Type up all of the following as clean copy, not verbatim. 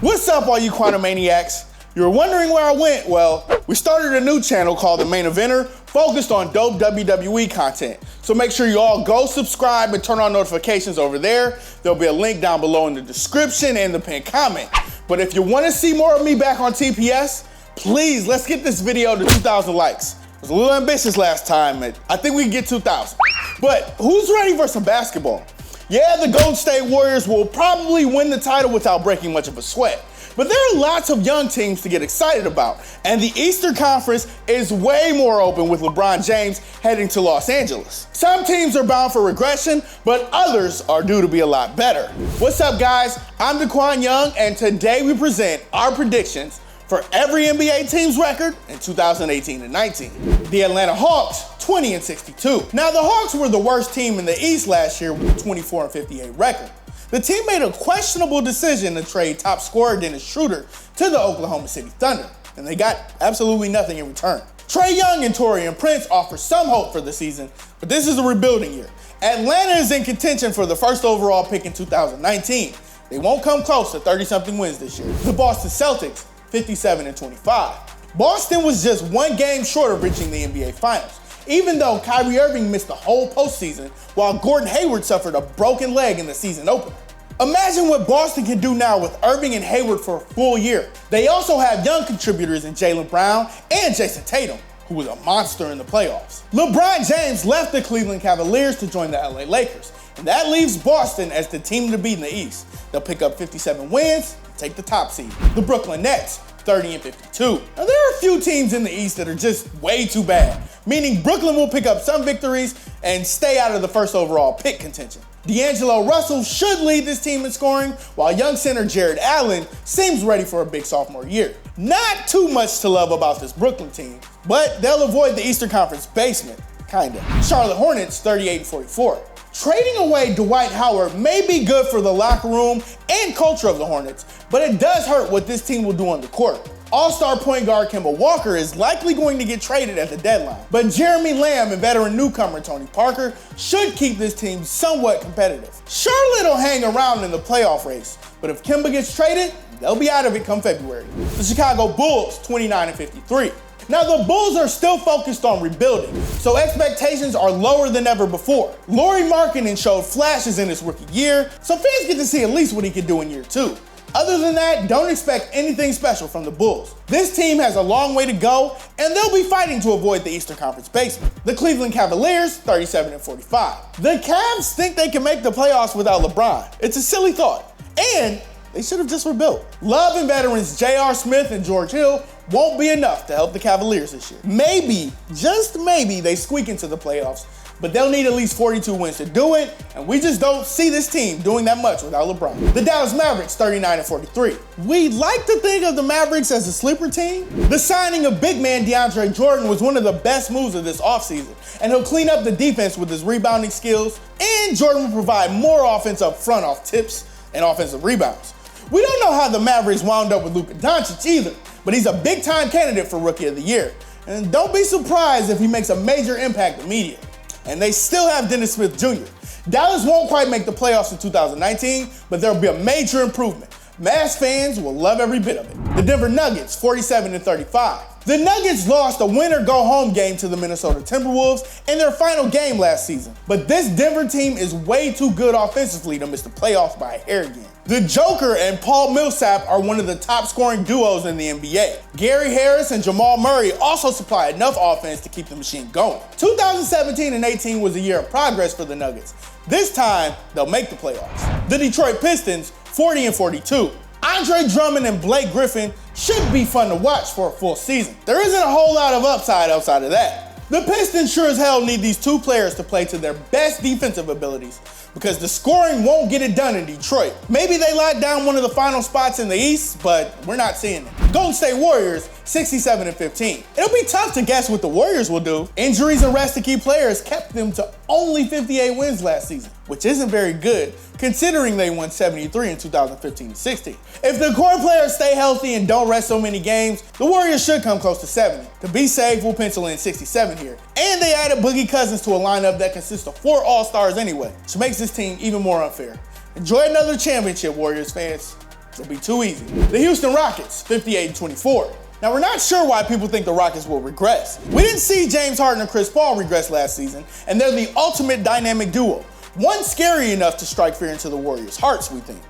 What's up, all you quantum maniacs? You were wondering where I went? Well, we started a new channel called The Main Eventer, focused on dope WWE content. So make sure you all go subscribe and turn on notifications over there. There'll be a link down below in the description and the pinned comment. But if you want to see more of me back on TPS, please, let's get this video to 2,000 likes. It was a little ambitious last time, and I think we can get 2,000. But who's ready for some basketball? Yeah, the Golden State Warriors will probably win the title without breaking much of a sweat. But there are lots of young teams to get excited about, and the Eastern Conference is way more open with LeBron James heading to Los Angeles. Some teams are bound for regression, but others are due to be a lot better. What's up, guys? I'm DeQwan Young, and today we present our predictions for every NBA team's record in 2018 and 19. The Atlanta Hawks, 20-62. Now, the Hawks were the worst team in the East last year with a 24-58 record. The team made a questionable decision to trade top scorer Dennis Schroeder to the Oklahoma City Thunder, and they got absolutely nothing in return. Trae Young and Taurean Prince offer some hope for the season, but this is a rebuilding year. Atlanta is in contention for the first overall pick in 2019. They won't come close to 30-something wins this year. The Boston Celtics, 57-25. Boston was just one game short of reaching the NBA Finals, even though Kyrie Irving missed the whole postseason while Gordon Hayward suffered a broken leg in the season opener. Imagine what Boston can do now with Irving and Hayward for a full year. They also have young contributors in Jaylen Brown and Jason Tatum, who was a monster in the playoffs. LeBron James left the Cleveland Cavaliers to join the LA Lakers, and that leaves Boston as the team to beat in the East. They'll pick up 57 wins and take the top seed. The Brooklyn Nets, 30-52. Now, there are a few teams in the East that are just way too bad, meaning Brooklyn will pick up some victories and stay out of the first overall pick contention. D'Angelo Russell should lead this team in scoring, while young center Jared Allen seems ready for a big sophomore year. Not too much to love about this Brooklyn team, but they'll avoid the Eastern Conference basement, kinda. Charlotte Hornets, 38-44. Trading away Dwight Howard may be good for the locker room and culture of the Hornets, but it does hurt what this team will do on the court. All-star point guard Kemba Walker is likely going to get traded at the deadline, but Jeremy Lamb and veteran newcomer Tony Parker should keep this team somewhat competitive. Charlotte will hang around in the playoff race, but if Kemba gets traded, they'll be out of it come February. The Chicago Bulls, 29-53. Now, the Bulls are still focused on rebuilding, so expectations are lower than ever before. Lauri Markkanen showed flashes in his rookie year, so fans get to see at least what he can do in year two. Other than that, don't expect anything special from the Bulls. This team has a long way to go, and they'll be fighting to avoid the Eastern Conference basement. The Cleveland Cavaliers, 37-45. The Cavs think they can make the playoffs without LeBron. It's a silly thought, and they should have just rebuilt. Love and veterans J.R. Smith and George Hill won't be enough to help the Cavaliers this year. Maybe, just maybe, they squeak into the playoffs, but they'll need at least 42 wins to do it, and we just don't see this team doing that much without LeBron. The Dallas Mavericks, 39-43. We like to think of the Mavericks as a sleeper team. The signing of big man DeAndre Jordan was one of the best moves of this offseason, and he'll clean up the defense with his rebounding skills, and Jordan will provide more offense up front off tips and offensive rebounds. We don't know how the Mavericks wound up with Luka Doncic either, but he's a big-time candidate for Rookie of the Year. And don't be surprised if he makes a major impact immediately. And they still have Dennis Smith Jr. Dallas won't quite make the playoffs in 2019, but there'll be a major improvement. Mavs fans will love every bit of it. The Denver Nuggets, 47-35. The Nuggets lost a win-or-go-home game to the Minnesota Timberwolves in their final game last season. But this Denver team is way too good offensively to miss the playoffs by a hair again. The Joker and Paul Millsap are one of the top scoring duos in the NBA. Gary Harris and Jamal Murray also supply enough offense to keep the machine going. 2017 and 18 was a year of progress for the Nuggets. This time, they'll make the playoffs. The Detroit Pistons, 40-42. Andre Drummond and Blake Griffin should be fun to watch for a full season. There isn't a whole lot of upside outside of that. The Pistons sure as hell need these two players to play to their best defensive abilities, because the scoring won't get it done in Detroit. Maybe they lock down one of the final spots in the East, but we're not seeing it. Golden State Warriors, 67-15. It'll be tough to guess what the Warriors will do. Injuries and rest of key players kept them to only 58 wins last season, which isn't very good considering they won 73 in 2015-16. If the core players stay healthy and don't rest so many games, the Warriors should come close to 70. To be safe, we'll pencil in 67 here. And they added Boogie Cousins to a lineup that consists of 4 All-Stars anyway, which makes this team even more unfair. Enjoy another championship, Warriors fans. It'll be too easy. The Houston Rockets, 58-24. Now, we're not sure why people think the Rockets will regress. We didn't see James Harden and Chris Paul regress last season, and they're the ultimate dynamic duo. One scary enough to strike fear into the Warriors' hearts, we think.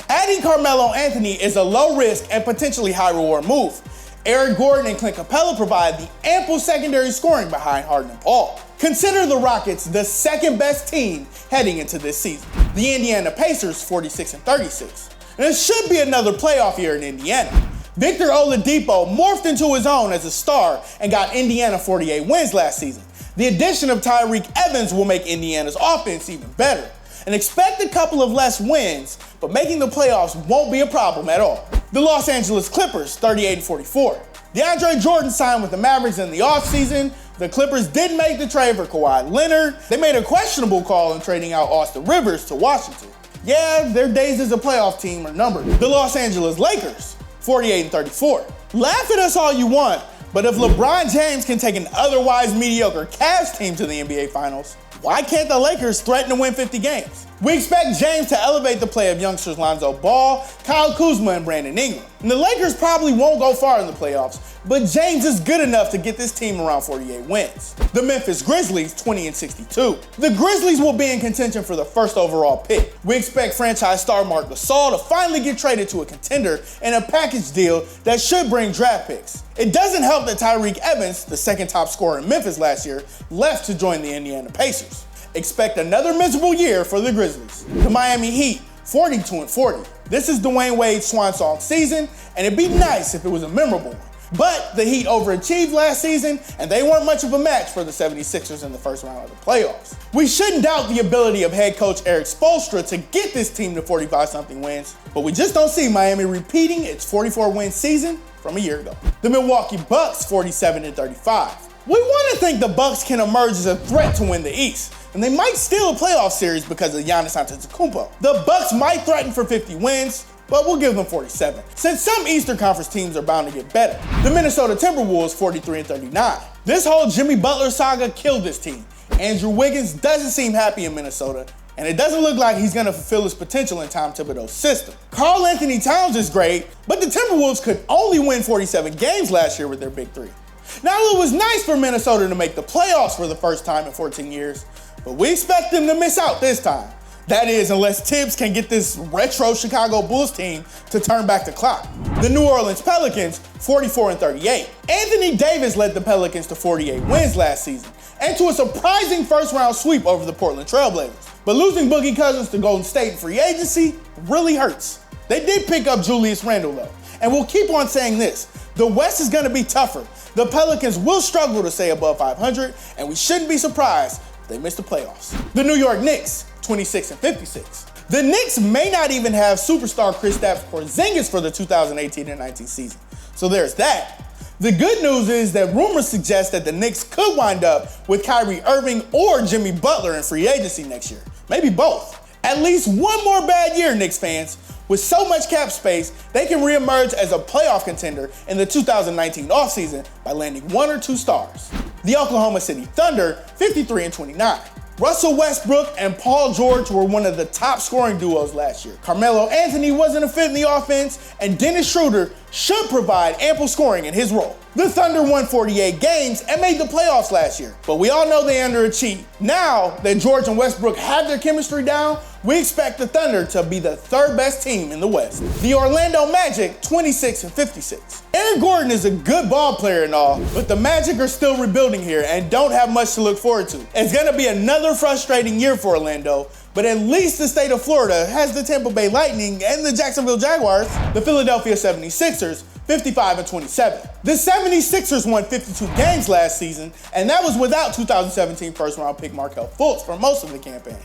Adding Carmelo Anthony is a low-risk and potentially high-reward move. Eric Gordon and Clint Capella provide the ample secondary scoring behind Harden and Paul. Consider the Rockets the second-best team heading into this season. The Indiana Pacers, 46-36. And it should be another playoff year in Indiana. Victor Oladipo morphed into his own as a star and got Indiana 48 wins last season. The addition of Tyreke Evans will make Indiana's offense even better. And expect a couple of less wins, but making the playoffs won't be a problem at all. The Los Angeles Clippers, 38-44. DeAndre Jordan signed with the Mavericks in the offseason. The Clippers didn't make the trade for Kawhi Leonard. They made a questionable call in trading out Austin Rivers to Washington. Yeah, their days as a playoff team are numbered. The Los Angeles Lakers, 48-34. Laugh at us all you want, but if LeBron James can take an otherwise mediocre Cavs team to the NBA Finals, why can't the Lakers threaten to win 50 games? We expect James to elevate the play of youngsters Lonzo Ball, Kyle Kuzma, and Brandon Ingram. And the Lakers probably won't go far in the playoffs, but James is good enough to get this team around 48 wins. The Memphis Grizzlies, 20-62. The Grizzlies will be in contention for the first overall pick. We expect franchise star Marc Gasol to finally get traded to a contender in a package deal that should bring draft picks. It doesn't help that Tyreke Evans, the second top scorer in Memphis last year, left to join the Indiana Pacers. Expect another miserable year for the Grizzlies. The Miami Heat, 42-40. This is Dwayne Wade's swan song season, and it'd be nice if it was a memorable one. But the Heat overachieved last season, and they weren't much of a match for the 76ers in the first round of the playoffs. We shouldn't doubt the ability of head coach Eric Spoelstra to get this team to 45-something wins, but we just don't see Miami repeating its 44-win season from a year ago. The Milwaukee Bucks, 47-35. We want to think the Bucks can emerge as a threat to win the East, and they might steal a playoff series because of Giannis Antetokounmpo. The Bucks might threaten for 50 wins, but we'll give them 47, since some Eastern Conference teams are bound to get better. The Minnesota Timberwolves, 43-39. This whole Jimmy Butler saga killed this team. Andrew Wiggins doesn't seem happy in Minnesota, and it doesn't look like he's gonna fulfill his potential in Tom Thibodeau's system. Karl Anthony Towns is great, but the Timberwolves could only win 47 games last year with their big three. Now, it was nice for Minnesota to make the playoffs for the first time in 14 years, but we expect them to miss out this time. That is, unless Tibbs can get this retro Chicago Bulls team to turn back the clock. The New Orleans Pelicans, 44-38. Anthony Davis led the Pelicans to 48 wins last season, and to a surprising first-round sweep over the Portland Trailblazers. But losing Boogie Cousins to Golden State in free agency really hurts. They did pick up Julius Randle, though, and we'll keep on saying this. The West is gonna be tougher. The Pelicans will struggle to stay above 500, and we shouldn't be surprised if they miss the playoffs. The New York Knicks, 26-56. The Knicks may not even have superstar Kristaps Porzingis for the 2018-19 season, so there's that. The good news is that rumors suggest that the Knicks could wind up with Kyrie Irving or Jimmy Butler in free agency next year, maybe both. At least one more bad year, Knicks fans. With so much cap space, they can reemerge as a playoff contender in the 2019 offseason by landing 1 or 2 stars. The Oklahoma City Thunder, 53-29. Russell Westbrook and Paul George were one of the top scoring duos last year. Carmelo Anthony wasn't a fit in the offense, and Dennis Schroeder should provide ample scoring in his role. The Thunder won 48 games and made the playoffs last year, but we all know they underachieved. Now that George and Westbrook have their chemistry down, we expect the Thunder to be the third best team in the West. The Orlando Magic, 26-56. Aaron Gordon is a good ball player and all, but the Magic are still rebuilding here and don't have much to look forward to. It's gonna be another frustrating year for Orlando, but at least the state of Florida has the Tampa Bay Lightning and the Jacksonville Jaguars. The Philadelphia 76ers, 55-27. The 76ers won 52 games last season, and that was without 2017 first-round pick Markelle Fultz for most of the campaign.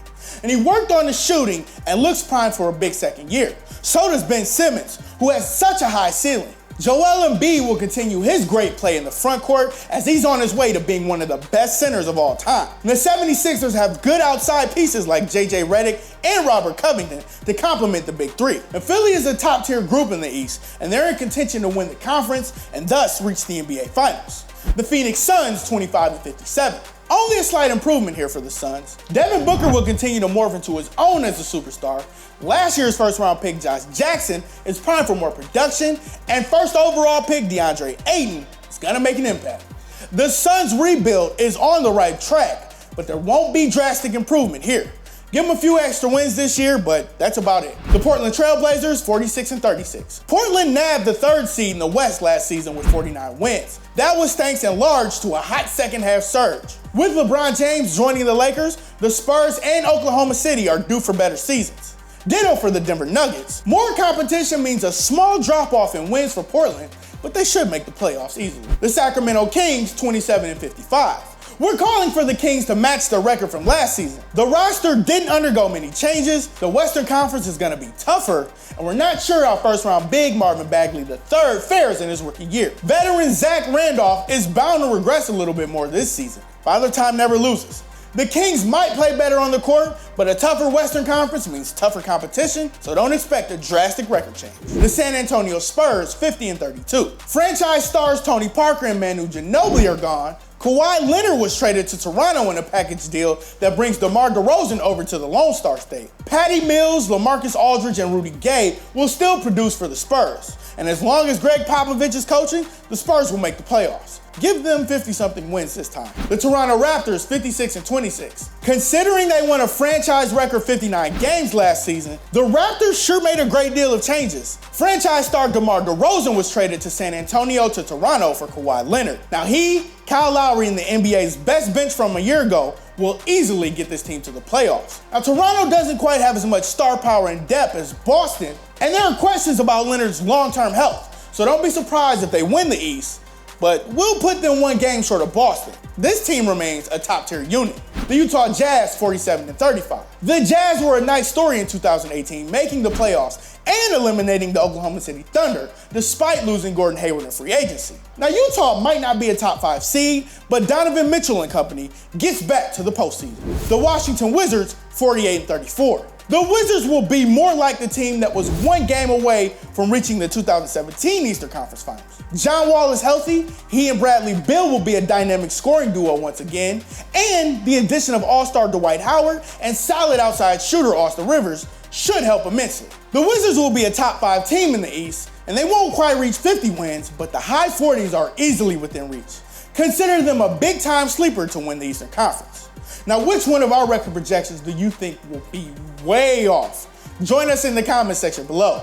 And he worked on the shooting and looks primed for a big second year. So does Ben Simmons, who has such a high ceiling. Joel Embiid will continue his great play in the front court as he's on his way to being one of the best centers of all time. And the 76ers have good outside pieces like JJ Redick and Robert Covington to complement the big three. And Philly is a top-tier group in the East, and they're in contention to win the conference and thus reach the NBA Finals. The Phoenix Suns, 25-57. Only a slight improvement here for the Suns. Devin Booker will continue to morph into his own as a superstar. Last year's first round pick Josh Jackson is primed for more production, and first overall pick DeAndre Ayton is gonna make an impact. The Suns' rebuild is on the right track, but there won't be drastic improvement here. Give them a few extra wins this year, but that's about it. The Portland Trailblazers, 46-36. Portland nabbed the 3rd seed in the West last season with 49 wins. That was thanks in large to a hot second half surge. With LeBron James joining the Lakers, the Spurs and Oklahoma City are due for better seasons. Ditto for the Denver Nuggets. More competition means a small drop off in wins for Portland, but they should make the playoffs easily. The Sacramento Kings, 27-55. We're calling for the Kings to match their record from last season. The roster didn't undergo many changes, the Western Conference is gonna be tougher, and we're not sure how first round big Marvin Bagley III fares in his rookie year. Veteran Zach Randolph is bound to regress a little bit more this season. Father Time never loses. The Kings might play better on the court, but a tougher Western Conference means tougher competition, so don't expect a drastic record change. The San Antonio Spurs, 50-32. Franchise stars Tony Parker and Manu Ginobili are gone. Kawhi Leonard was traded to Toronto in a package deal that brings DeMar DeRozan over to the Lone Star State. Patty Mills, LaMarcus Aldridge, and Rudy Gay will still produce for the Spurs. And as long as Greg Popovich is coaching, the Spurs will make the playoffs. Give them 50-something wins this time. The Toronto Raptors, 56-26. Considering they won a franchise record 59 games last season, the Raptors sure made a great deal of changes. Franchise star DeMar DeRozan was traded to San Antonio to Toronto for Kawhi Leonard. Now he, Kyle Lowry, and the NBA's best bench from a year ago will easily get this team to the playoffs. Now Toronto doesn't quite have as much star power and depth as Boston, and there are questions about Leonard's long-term health, so don't be surprised if they win the East. But we'll put them one game short of Boston. This team remains a top-tier unit. The Utah Jazz, 47-35. The Jazz were a nice story in 2018, making the playoffs and eliminating the Oklahoma City Thunder, despite losing Gordon Hayward in free agency. Now Utah might not be a top 5 seed, but Donovan Mitchell and company gets back to the postseason. The Washington Wizards, 48-34. The Wizards will be more like the team that was one game away from reaching the 2017 Eastern Conference Finals. John Wall is healthy, he and Bradley Beal will be a dynamic scoring duo once again, and the addition of all-star Dwight Howard and solid outside shooter Austin Rivers should help immensely. The Wizards will be a top 5 team in the East, and they won't quite reach 50 wins, but the high 40s are easily within reach. Consider them a big-time sleeper to win the Eastern Conference. Now, which one of our record projections do you think will be way off? Join us in the comment section below.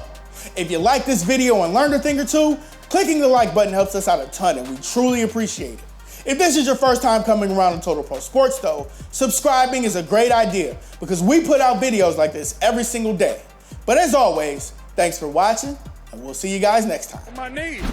If you like this video and learned a thing or two, clicking the like button helps us out a ton and we truly appreciate it. If this is your first time coming around to Total Pro Sports though, subscribing is a great idea because we put out videos like this every single day. But as always, thanks for watching and we'll see you guys next time. On my knees.